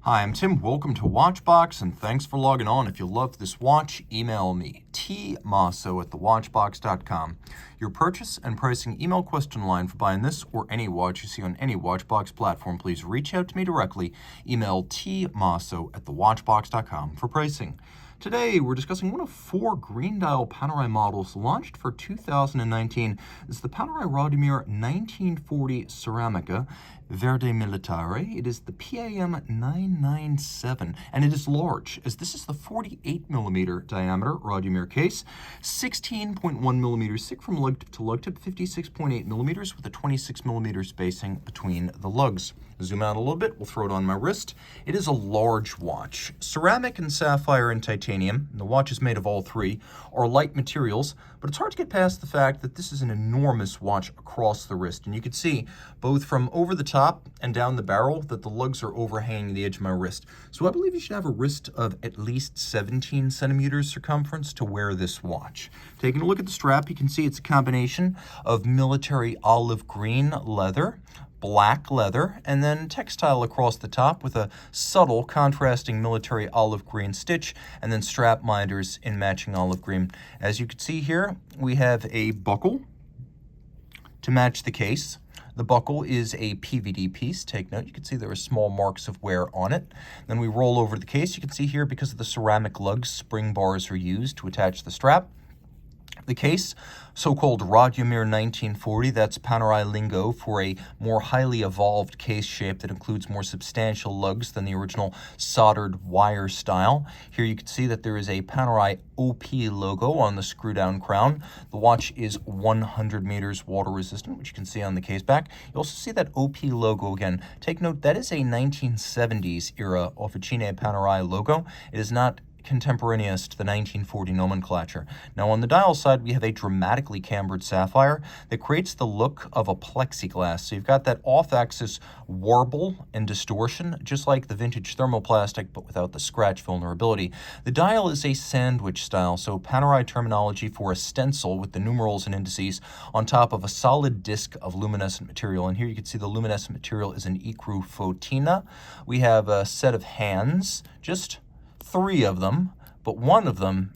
Hi, I'm Tim. Welcome to Watchbox, and thanks for logging on. If you love this watch, email me, tmosso@thewatchbox.com. Your purchase and pricing email question line for buying this or any watch you see on any Watchbox platform. Please reach out to me directly. Email tmosso@thewatchbox.com for pricing. Today, we're discussing one of 4 green dial Panerai models launched for 2019. This is the Panerai Radiomir 1940 Ceramica Verde Militare. It is the PAM00997, and it is large, as this is the 48mm diameter Radiomir case, 16.1mm thick from lug to lug tip, 56.8mm with a 26mm spacing between the lugs. Zoom out a little bit, we'll throw it on my wrist. It is a large watch. Ceramic and sapphire and titanium, and the watch is made of all 3, are light materials, but it's hard to get past the fact that this is an enormous watch across the wrist. And you can see, both from over the top and down the barrel, that the lugs are overhanging the edge of my wrist. So I believe you should have a wrist of at least 17 centimeters circumference to wear this watch. Taking a look at the strap, you can see it's a combination of military olive green leather, black leather, and then textile across the top with a subtle contrasting military olive green stitch, and then strap minders in matching olive green. As you can see here, we have a buckle to match the case. The buckle is a PVD piece. Take note, you can see there are small marks of wear on it. Then we roll over the case. You can see here, because of the ceramic lugs, spring bars are used to attach the strap. The case, so-called Radiomir 1940, that's Panerai lingo for a more highly evolved case shape that includes more substantial lugs than the original soldered wire style. Here you can see that there is a Panerai OP logo on the screw-down crown. The watch is 100 meters water resistant, which you can see on the case back. You also see that OP logo again. Take note, that is a 1970s era Officine Panerai logo. It is not contemporaneous to the 1940 nomenclature. Now on the dial side, we have a dramatically cambered sapphire that creates the look of a plexiglass. So you've got that off-axis warble and distortion, just like the vintage thermoplastic, but without the scratch vulnerability. The dial is a sandwich style, so Panerai terminology for a stencil with the numerals and indices on top of a solid disc of luminescent material. And here you can see the luminescent material is an ecru fotina. We have a set of hands, just 3 of them, but one of them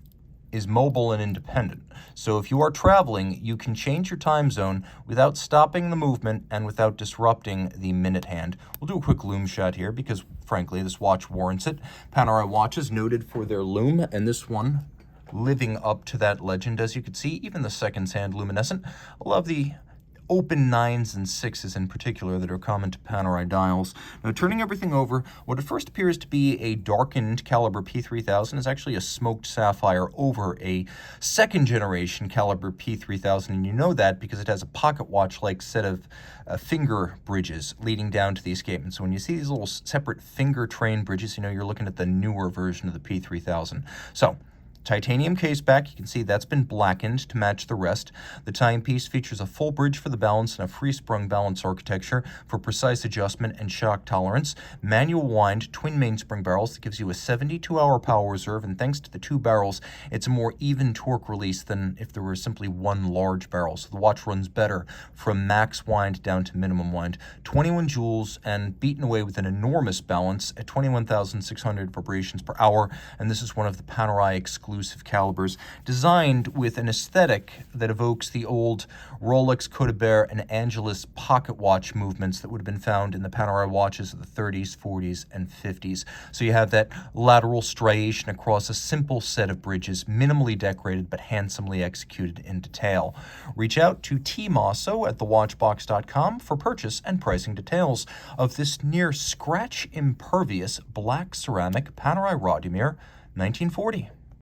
is mobile and independent. So if you are traveling, you can change your time zone without stopping the movement and without disrupting the minute hand. We'll do a quick Loom shot here because, frankly, this watch warrants it. Panerai watches noted for their Loom, and this one living up to that legend. As you can see, even the seconds hand luminescent. I love the open 9s and 6s in particular that are common to Panerai dials. Now, turning everything over, what at first appears to be a darkened caliber P3000 is actually a smoked sapphire over a second generation caliber P3000, and you know that because it has a pocket watch-like set of finger bridges leading down to the escapement. So when you see these little separate finger train bridges, you know you're looking at the newer version of the P3000. So, titanium case back, you can see that's been blackened to match the rest. The timepiece features a full bridge for the balance and a free-sprung balance architecture for precise adjustment and shock tolerance. Manual wind, twin mainspring barrels that gives you a 72-hour power reserve, and thanks to the 2 barrels, it's a more even torque release than if there were simply one large barrel. So the watch runs better from max wind down to minimum wind. 21 joules and beaten away with an enormous balance at 21,600 vibrations per hour, and this is one of the Panerai exclusive calibers, designed with an aesthetic that evokes the old Rolex, Codebert, and Angelus pocket watch movements that would have been found in the Panerai watches of the 30s, 40s, and 50s. So you have that lateral striation across a simple set of bridges, minimally decorated but handsomely executed in detail. Reach out to Tim Mosso at thewatchbox.com for purchase and pricing details of this near scratch impervious black ceramic Panerai Radiomir 1940.